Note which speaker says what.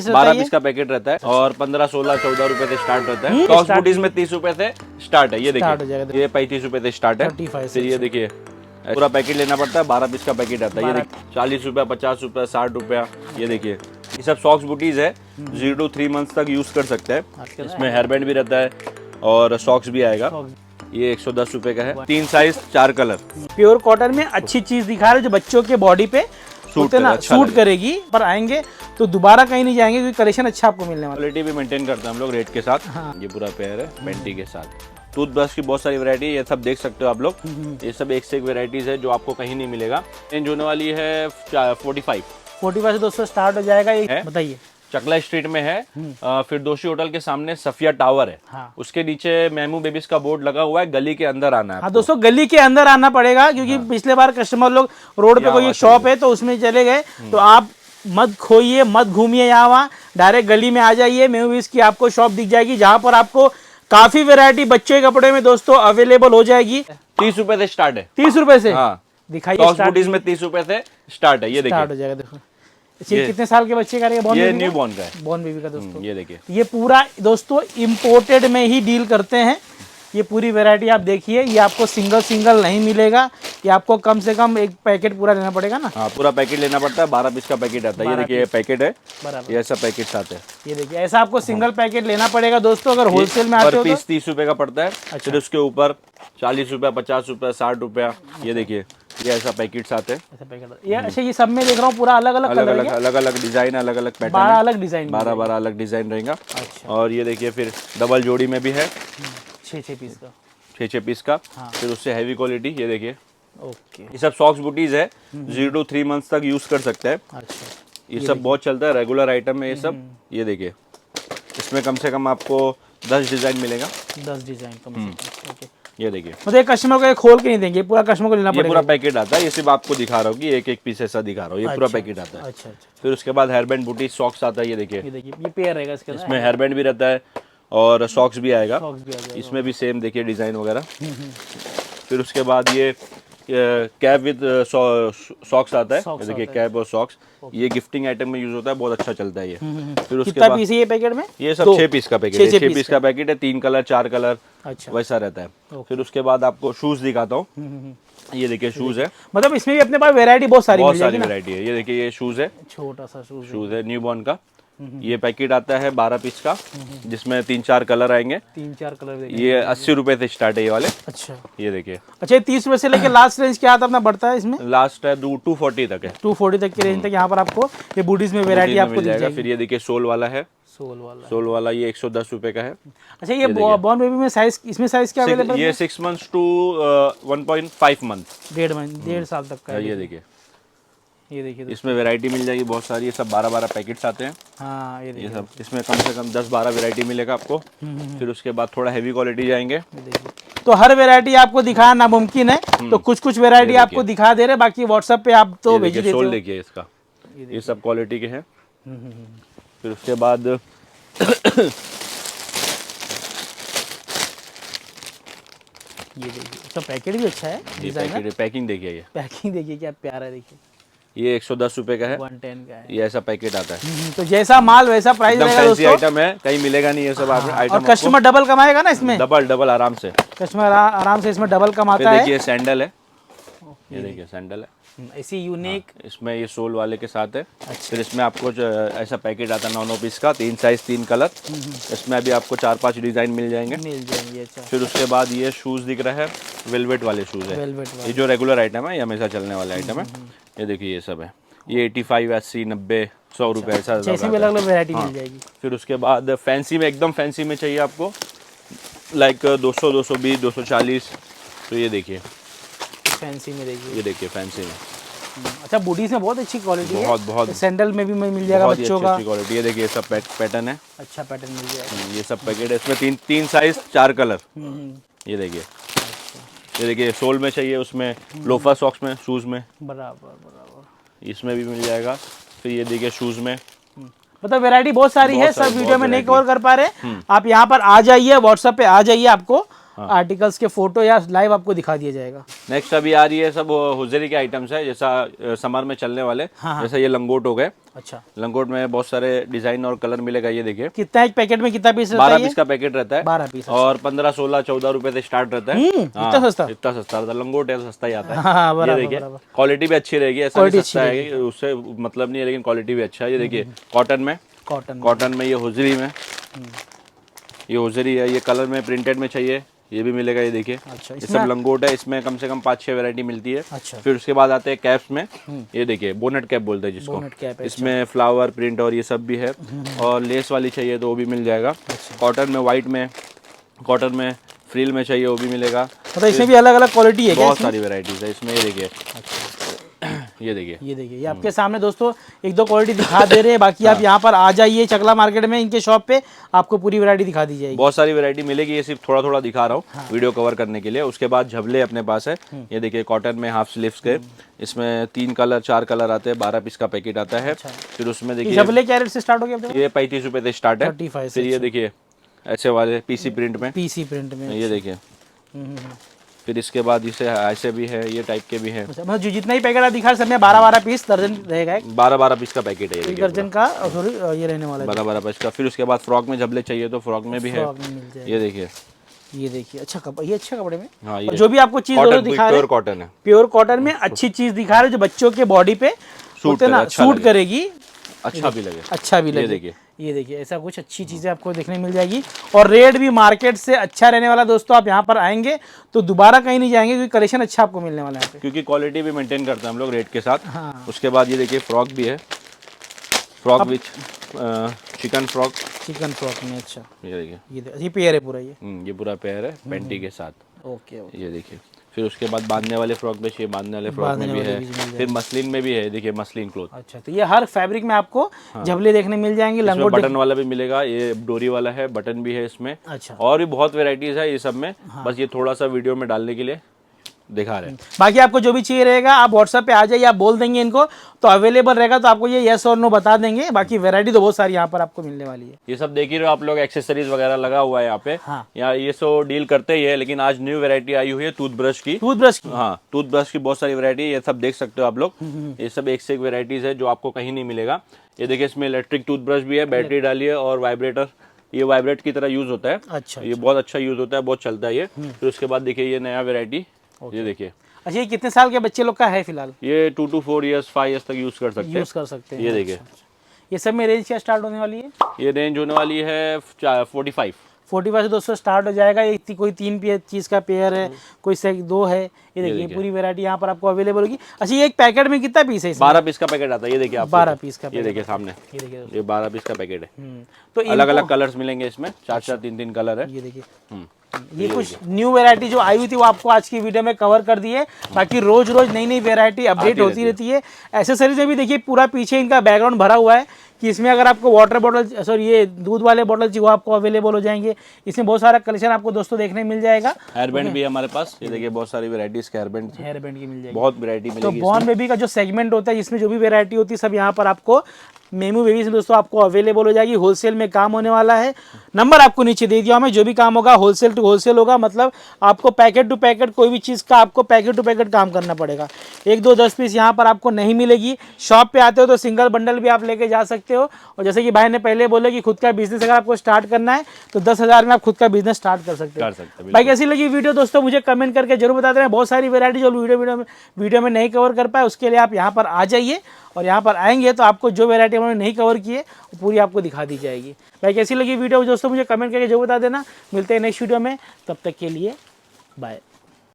Speaker 1: 12 piece का packet रहता है और 15, 16, 14 रुपए से स्टार्ट रहता है। सॉक्स बूटीज में 30 रुपए से स्टार्ट है। ये देखिए ये 35 रुपए से स्टार्ट है। फिर ये देखिए पूरा पैकेट लेना पड़ता है, 12 पीस का पैकेट आता है। ये देखिए 40 रुपया, 50 रुपया, 60 रुपया। ये देखिए ये सब सॉक्स बूटीज है, 0 to 3 मंथ्स तक यूज कर सकते हैं। इसमें हेयर बैंड भी रहता है और सॉक्स भी आएगा। ये 110 रुपए का है, 3 साइज 4 कलर।
Speaker 2: प्योर कॉटन में अच्छी चीज दिखा रहे जो बच्चों के बॉडी पे सूट करेगी, पर आएंगे तो दोबारा कहीं नहीं जाएंगे क्योंकि कलेक्शन अच्छा आपको मिलने वाला है।
Speaker 1: क्वालिटी भी मेंटेन करते हैं हम लोग रेट के साथ। ये पूरा पेयर है पेंटी के साथ। टूथब्रश की बहुत सारी वैरायटी, ये सब देख सकते हो आप लोग। ये सब एक से एक वैरायटीज है जो आपको कहीं नहीं मिलेगा। रेंज होने वाली है 45
Speaker 2: से दोस्तों स्टार्ट हो जाएगा। ये बताइए
Speaker 1: चकला स्ट्रीट में है, फिर दोषी होटल के सामने सफिया टावर है।
Speaker 2: हाँ।
Speaker 1: उसके नीचे मेमू बेबीज का बोर्ड लगा हुआ है, गली के अंदर आना है।
Speaker 2: हाँ दोस्तों, गली के अंदर आना पड़ेगा क्योंकि पिछले बार कस्टमर लोग रोड पे कोई एक शॉप है तो उसमें चले गए। तो आप मत खोइए, मत घूमिए, यहाँ वहाँ डायरेक्ट गली में आ जाइए। मेमू बेबीज की आपको शॉप दिख जाएगी जहाँ पर आपको काफी वेरायटी बच्चे के कपड़े में दोस्तों अवेलेबल हो जाएगी।
Speaker 1: 30 रुपए से स्टार्ट है।
Speaker 2: 30 रुपए से?
Speaker 1: हाँ।
Speaker 2: दिखाइए
Speaker 1: में 30 रुपए से स्टार्ट है। ये देखिए
Speaker 2: स्टार्ट हो जाएगा। देखो ये कितने साल के बच्चे का रहेगा?
Speaker 1: ये न्यू बॉर्न का है।
Speaker 2: बॉर्न बेबी का दोस्तों।
Speaker 1: ये देखिए
Speaker 2: ये पूरा दोस्तों इम्पोर्टेड में ही डील करते हैं। ये पूरी वैरायटी आप देखिए, ये आपको सिंगल नहीं मिलेगा। ये आपको कम से कम एक पैकेट पूरा लेना पड़ेगा ना।
Speaker 1: हाँ, पूरा पैकेट लेना पड़ता है। 12 पीस का पैकेट आता है। ये देखिए पैकेट है,
Speaker 2: बराबर।
Speaker 1: ये ऐसा पैकेट आते हैं।
Speaker 2: ये देखिए ऐसा आपको सिंगल पैकेट लेना पड़ेगा दोस्तों अगर होलसेल में आते हो तो।
Speaker 1: पीस 30 रुपए का पड़ता है। फिर उसके ऊपर 40 रुपया, 50 रुपया, 60 रुपया। ये देखिए ये ऐसा पैकेट्स आते हैं।
Speaker 2: ऐसा पैकेट ये अच्छा, ये सब में देख रहा हूँ पूरा अलग
Speaker 1: अलग डिजाइन, अलग अलग पैटर्न,
Speaker 2: 12 अलग डिजाइन,
Speaker 1: 12 अलग डिजाइन रहेगा।
Speaker 2: अच्छा।
Speaker 1: और ये देखिए फिर डबल जोड़ी में भी है,
Speaker 2: 6 पीस का,
Speaker 1: 6 पीस का।
Speaker 2: हाँ।
Speaker 1: फिर उससे हैवी क्वालिटी। ये देखिए
Speaker 2: ओके।
Speaker 1: ये सब सॉक्स बूटीज है, 0 to 3 मंथ्स तक यूज कर सकते हैं।
Speaker 2: अच्छा,
Speaker 1: ये सब बहुत चलता है, रेगुलर आइटम है ये सब। ये देखिए इसमें कम से कम आपको 10 डिजाइन मिलेगा।
Speaker 2: 10 डिजाइन कम से कम। ओके।
Speaker 1: ये देखिए
Speaker 2: मतलब कस्टमर को ये खोल के नहीं देंगे, पूरा कस्टमर को लेना
Speaker 1: ये
Speaker 2: पड़ेगा।
Speaker 1: पूरा पैकेट आता है। ये सिर्फ आपको दिखा रहा हूँ कि एक एक पीस ऐसा दिखा रहा हूँ। ये पूरा पैकेट आता है।
Speaker 2: अच्छा अच्छा।
Speaker 1: फिर उसके बाद हेयर बैंड बूटी सॉक्स आता है। ये देखिए
Speaker 2: ये पेयर रहेगा इसके अंदर।
Speaker 1: इसमें हेयर बैंड भी रहता है और सॉक्स भी आएगा।
Speaker 2: सॉक्स भी आ जाएगा।
Speaker 1: इसमें भी सेम देखिए डिजाइन वगैरह। फिर उसके बाद ये कैप विद सॉक्स आता है। ये देखिए कैप और सॉक्स, ये गिफ्टिंग आइटम में यूज होता है, बहुत अच्छा चलता है ये। फिर उसके
Speaker 2: कितना
Speaker 1: बाद
Speaker 2: पीस है ये पैकेट में?
Speaker 1: ये सब 6 पीस का पैकेट है। 6 पीस का पैकेट है, 3 कलर 4 कलर
Speaker 2: अच्छा
Speaker 1: वैसा रहता है। फिर उसके बाद आपको शूज दिखाता हूँ। ये देखिए शूज है,
Speaker 2: मतलब इसमें भी अपने पास वैरायटी बहुत सारी
Speaker 1: वैरायटी है। ये देखिए ये शूज है,
Speaker 2: छोटा सा
Speaker 1: शूज है न्यू बॉर्न का। ये पैकेट आता है 12 पीस का, जिसमें 3-4 कलर आएंगे।
Speaker 2: 3-4 कलर।
Speaker 1: ये 80 रुपए से स्टार्ट है ये वाले।
Speaker 2: अच्छा।
Speaker 1: ये देखिए
Speaker 2: अच्छा, 30 रुपए से लेके लास्ट रेंज क्या आता है अपना बढ़ता है इसमें?
Speaker 1: लास्ट है 240 तक है।
Speaker 2: 240 तक की रेंज तक यहाँ पर आपको ये बूटीज में वैरायटी आपको दिख जाएगी।
Speaker 1: फिर ये देखिए सोल वाला है, सोल वाला ये 110 रुपए का है।
Speaker 2: अच्छा, ये बॉर्न बेबी में साइज, इसमें साइज क्या अवेलेबल है?
Speaker 1: ये 6 मंथ्स टू 1.5 मंथ,
Speaker 2: 1.5 साल तक का है।
Speaker 1: ये देखिए
Speaker 2: ये देखिए
Speaker 1: इसमें वैरायटी मिल जाएगी बहुत सारी। ये सब 12 पैकेट्स आते हैं।
Speaker 2: हाँ ये
Speaker 1: ये सब इसमें कम से कम 10-12 वैरायटी मिलेगा आपको। फिर उसके बाद थोड़ा हैवी क्वालिटी जाएंगे।
Speaker 2: तो हर वैरायटी आपको दिखाना नामुमकिन है, तो कुछ कुछ वैरायटी आपको दिखा दे रहे, बाकी व्हाट्सएप पे आप तो भेज देते हो।
Speaker 1: सोल देखिए इसका, ये सब क्वालिटी के हैं। फिर उसके बाद
Speaker 2: ये देखिए इसका पैकेट भी अच्छा है, डिजाइन,
Speaker 1: पैकिंग देखिए, ये
Speaker 2: पैकिंग देखिए क्या प्यारा है। देखिए
Speaker 1: ये 110 रुपए का है,
Speaker 2: 110 का है।
Speaker 1: ये ऐसा पैकेट आता है।
Speaker 2: तो जैसा माल वैसा प्राइस रहेगा दोस्तों।
Speaker 1: आइटम है, कहीं मिलेगा नहीं ये सब आइटम।
Speaker 2: और कस्टमर डबल कमाएगा ना इसमें,
Speaker 1: डबल आराम से
Speaker 2: कस्टमर आराम से इसमें डबल कमाता है।
Speaker 1: देखिए सैंडल है, ये देखिए सैंडल है
Speaker 2: ऐसी यूनिक।
Speaker 1: इसमें ये सोल वाले के साथ है। फिर इसमें आपको ऐसा पैकेट आता है 9 पीस का, 3 साइज 3 कलर। इसमें अभी आपको 4-5 डिजाइन मिल जाएंगे।
Speaker 2: अच्छा।
Speaker 1: फिर उसके बाद ये शूज दिख रहा है, वेलवेट वाले शूज है। ये जो रेगुलर आइटम है, ये हमेशा चलने वाला आइटम है। ये देखिए ये सब है, ये 85, 80, 90, 100 रुपए ऐसा
Speaker 2: अलग अलग वैरायटी मिल जाएगी।
Speaker 1: फिर उसके बाद फैंसी में, एकदम फैंसी में चाहिए आपको, लाइक 200, 220, 240, तो ये देखिए
Speaker 2: फैंसी में देखिए,
Speaker 1: ये देखिए फैंसी में।
Speaker 2: अच्छा, बूटीज में बहुत अच्छी क्वालिटी है,
Speaker 1: बहुत
Speaker 2: सैंडल में भी मिल जाएगा बच्चों का।
Speaker 1: क्वालिटी, ये देखिए सब पैटर्न है,
Speaker 2: अच्छा पैटर्न मिल जाएगा।
Speaker 1: ये सब पैकेट है, इसमें 3 साइज 4 कलर। ये देखिए, ये देखिए सोल में चाहिए, उसमें लोफर सॉक्स में, शूज में
Speaker 2: बराबर
Speaker 1: इसमें भी मिल जाएगा। फिर ये देखिए शूज में,
Speaker 2: मतलब वैरायटी बहुत सारी है, सब वीडियो में नहीं कवर कर पा रहे। आप यहाँ पर आ जाइए, व्हाट्सएप पे आ जाइए, आपको आर्टिकल्स के फोटो या लाइव आपको दिखा दिया जाएगा।
Speaker 1: नेक्स्ट अभी आ रही है सब हुजरी के आइटम्स है, जैसा समर में चलने वाले। जैसा ये लंगोट हो गए।
Speaker 2: अच्छा,
Speaker 1: लंगोट में बहुत सारे डिजाइन और कलर मिलेगा। ये देखिए
Speaker 2: कितना एक पैकेट में कितना पीस रहता है?
Speaker 1: 12 पीस का पैकेट रहता है।
Speaker 2: 12 पीस
Speaker 1: और 15, 16, 14 रुपए से स्टार्ट रहता है।
Speaker 2: इतना सस्ता?
Speaker 1: इतना सस्ता रहता है। लंगोट है सस्ता ही आता है।
Speaker 2: हाँ,
Speaker 1: ये
Speaker 2: बराबर,
Speaker 1: देखिए
Speaker 2: बराबर।
Speaker 1: क्वालिटी भी अच्छी रहेगी, ऐसा नहीं सस्ता है कि उससे मतलब नहीं है, लेकिन क्वालिटी भी अच्छा है। ये देखिए कॉटन में, कॉटन में ये हुजरी में, ये हुजरी है। ये कलर में प्रिंटेड में चाहिए ये भी मिलेगा। ये देखिए
Speaker 2: अच्छा,
Speaker 1: ये सब लंगोट है। इसमें कम से कम 5-6 वैरायटी मिलती है।
Speaker 2: अच्छा,
Speaker 1: फिर उसके बाद आते हैं कैप्स में। ये देखिए बोनेट कैप बोलते हैं जिसको।
Speaker 2: बोनेट कैप है।
Speaker 1: इसमें फ्लावर प्रिंट और ये सब भी है। और लेस वाली चाहिए तो वो भी मिल जाएगा। कॉटन में, वाइट में, कॉटन में, फ्रिल में चाहिए वो भी मिलेगा।
Speaker 2: मतलब इसमें भी अलग अलग क्वालिटी है क्या?
Speaker 1: बहुत सारी वैरायटीज है इसमें। ये देखिए ये देखिए,
Speaker 2: ये देखिए, ये आपके सामने दोस्तों एक दो क्वालिटी दिखा दे रहे हैं। बाकी आप यहाँ पर आ जाइए चकला मार्केट में, इनके शॉप पे आपको पूरी वैरायटी दिखा दी जाएगी।
Speaker 1: बहुत सारी वैरायटी मिलेगी। ये सिर्फ थोड़ा थोड़ा दिखा रहा हूँ वीडियो कवर करने के लिए। उसके बाद झबले अपने पास है। ये देखिए कॉटन में हाफ स्लीव्स के, इसमें 3 कलर 4 कलर आते हैं। 12 पीस का पैकेट आता है। फिर उसमें देखिए
Speaker 2: झबले क्या रेट से स्टार्ट हो गया?
Speaker 1: ये 35 रुपए से स्टार्ट है।
Speaker 2: 35
Speaker 1: फिर ये देखिए ऐसे वाले पीसी प्रिंट में,
Speaker 2: पीसी प्रिंट में।
Speaker 1: ये देखिए। फिर इसके बाद इसे ऐसे भी है, ये टाइप के भी है।
Speaker 2: अच्छा, मतलब जितना ही पैकेट आप दिखा सब में 12-12 पीस दर्जन रहेगा।
Speaker 1: 12-12 पीस का पैकेट है ये देखिए,
Speaker 2: दर्जन का। सॉरी, ये रहने वाला है
Speaker 1: 12-12 पीस का। फिर उसके बाद फ्रॉक में झबले चाहिए तो फ्रॉक में भी है।
Speaker 2: फ्रॉक में मिल जाएगा।
Speaker 1: ये देखिए,
Speaker 2: ये देखिए अच्छा कपड़ा, ये अच्छा कपड़े में।
Speaker 1: हाँ
Speaker 2: और जो भी आपको चीज दिखा रहे
Speaker 1: प्योर
Speaker 2: हैं
Speaker 1: कॉटन है।
Speaker 2: प्योर कॉटन में अच्छी चीज दिखा रहे जो बच्चों के बॉडी पे सूट करेगी,
Speaker 1: अच्छा भी लगे,
Speaker 2: अच्छा भी लगे।
Speaker 1: ये देखिए,
Speaker 2: ये देखिए ऐसा कुछ अच्छी चीजें आपको देखने मिल जाएगी। और रेट भी मार्केट से अच्छा रहने वाला। दोस्तों आप यहाँ पर आएंगे तो दोबारा कहीं नहीं जाएंगे, क्योंकि कलेक्शन अच्छा आपको मिलने वाला है यहाँ पे।
Speaker 1: क्योंकि क्वालिटी भी मेंटेन करते हैं हम लोग रेट के साथ।
Speaker 2: हाँ।
Speaker 1: उसके बाद ये देखिए फ्रॉक भी है, फ्रॉक विच चिकन फ्रॉक।
Speaker 2: चिकन फ्रॉक में अच्छा,
Speaker 1: ये देखिए,
Speaker 2: ये पेयर है पूरा।
Speaker 1: ये पूरा पेयर है पेंटी के साथ।
Speaker 2: ओके,
Speaker 1: ये देखिए। फिर उसके बाद बांधने वाले फ्रॉक में चाहिए, बांधने वाले फ्रॉक में भी है। फिर मसलिन में भी है, देखिए मसलिन क्लोथ।
Speaker 2: अच्छा, तो ये हर फैब्रिक में आपको झबले देखने मिल जाएंगे। लंगोट
Speaker 1: बटन वाला भी मिलेगा, ये डोरी वाला है, बटन भी है इसमें।
Speaker 2: अच्छा,
Speaker 1: और भी बहुत वेराइटीज है ये सब में। बस ये थोड़ा सा वीडियो में डालने के लिए दिखा रहे हैं।
Speaker 2: बाकी आपको जो भी चाहिए रहेगा आप व्हाट्सएप पे आ जाइए, आप बोल देंगे इनको तो अवेलेबल रहेगा, तो आपको ये यस और नो बता देंगे। बाकी वैरायटी तो बहुत सारी यहाँ पर आपको मिलने वाली है।
Speaker 1: ये सब देख ही रहे हो आप लोग, एक्सेसरीज वगैरह लगा हुआ है यहाँ पे।
Speaker 2: हाँ।
Speaker 1: यहाँ ये सो डील करते ही है, लेकिन आज न्यू वैरायटी आई हुई है टूथब्रश की।
Speaker 2: टूथब्रश की?
Speaker 1: हाँ, टूथब्रश की बहुत सारी वैरायटी, ये सब देख सकते हो आप लोग। ये सब एक से एक वैरायटीज है जो आपको कहीं नहीं मिलेगा। ये देखिए इसमें इलेक्ट्रिक टूथब्रश भी है, बैटरी डाली है और वाइब्रेटर, ये वाइब्रेट की तरह यूज होता है।
Speaker 2: अच्छा,
Speaker 1: ये बहुत अच्छा यूज होता है, बहुत चलता है ये। फिर उसके बाद देखिए ये नया वैरायटी, ये देखिए।
Speaker 2: अच्छा, ये कितने साल के बच्चे लोग का है फिलहाल?
Speaker 1: ये 2 to 4 years 5 years तक यूज कर सकते हैं।
Speaker 2: यूज कर सकते हैं।
Speaker 1: ये देखिए।
Speaker 2: अच्छा। ये सब में रेंज क्या स्टार्ट होने वाली है?
Speaker 1: ये रेंज होने वाली है 45।
Speaker 2: 45 से 200 स्टार्ट हो जाएगा। ये कोई 3 चीज का पेयर है, कोई से 2 है। ये देखिए पूरी वैरायटी यहाँ पर आपको अवेलेबल होगी। अच्छा, ये एक पैकेट में कितना पीस है?
Speaker 1: 12 पीस का पैकेट आता है। ये देखिए आप
Speaker 2: 12 पीस का।
Speaker 1: ये देखिए सामने,
Speaker 2: ये देखिए
Speaker 1: ये 12 पीस का पैकेट है।
Speaker 2: तो
Speaker 1: अलग अलग कलर्स मिलेंगे इसमें, 4-4 3-3 कलर है।
Speaker 2: ये देखिए ये कुछ न्यू वैरायटी जो आई हुई थी वो आपको आज की वीडियो में कवर कर दी है। बाकी रोज रोज नई नई वैरायटी अपडेट होती रहती है। एसेसरीज में भी देखिए पूरा पीछे इनका बैकग्राउंड भरा हुआ है कि इसमें अगर आपको वाटर बॉटल, सॉरी ये दूध वाले बॉटल चाहिए वो आपको अवेलेबल हो जाएंगे। इसमें बहुत सारा कलेक्शन आपको दोस्तों देखने मिल जाएगा।
Speaker 1: हेयर बैंड भी है हमारे पास, ये देखिए बहुत सारी वैरायटीज के हेयर बैंड
Speaker 2: की मिल जाएगी,
Speaker 1: बहुत वैरायटी
Speaker 2: तो
Speaker 1: मिलेगी।
Speaker 2: बॉर्न बेबी का जो सेगमेंट होता है जिसमें जो भी वैरायटी होती है सब यहाँ पर आपको मेमू बेबी से दोस्तों आपको अवेलेबल हो जाएगी। होलसेल में काम होने वाला है। नंबर आपको नीचे दे दिया हमें, जो भी काम होगा होलसेल टू होलसेल होगा। मतलब आपको पैकेट टू पैकेट कोई भी चीज़ का आपको पैकेट टू पैकेट काम करना पड़ेगा। 1 2 10 पीस यहाँ पर आपको नहीं मिलेगी। शॉप पे आते हो तो सिंगल बंडल भी आप लेके जा सकते हो। और जैसे कि भाई ने पहले बोले कि खुद का बिजनेस अगर आपको स्टार्ट करना है तो 10,000 में आप खुद का बिजनेस स्टार्ट कर सकते हो। भाई कैसी लगी वीडियो दोस्तों मुझे कमेंट करके जरूर बता देना। बहुत सारी वैरायटी जो वीडियो में नहीं कवर कर पाए उसके लिए आप यहाँ पर आ जाइए, और यहाँ पर आएंगे तो आपको जो वैरायटी उन्होंने नहीं कवर की है वो पूरी आपको दिखा दी जाएगी। भाई कैसी लगी वीडियो दोस्तों मुझे कमेंट करके जरूर बता देना। मिलते हैं नेक्स्ट वीडियो में, तब तक के लिए बाय।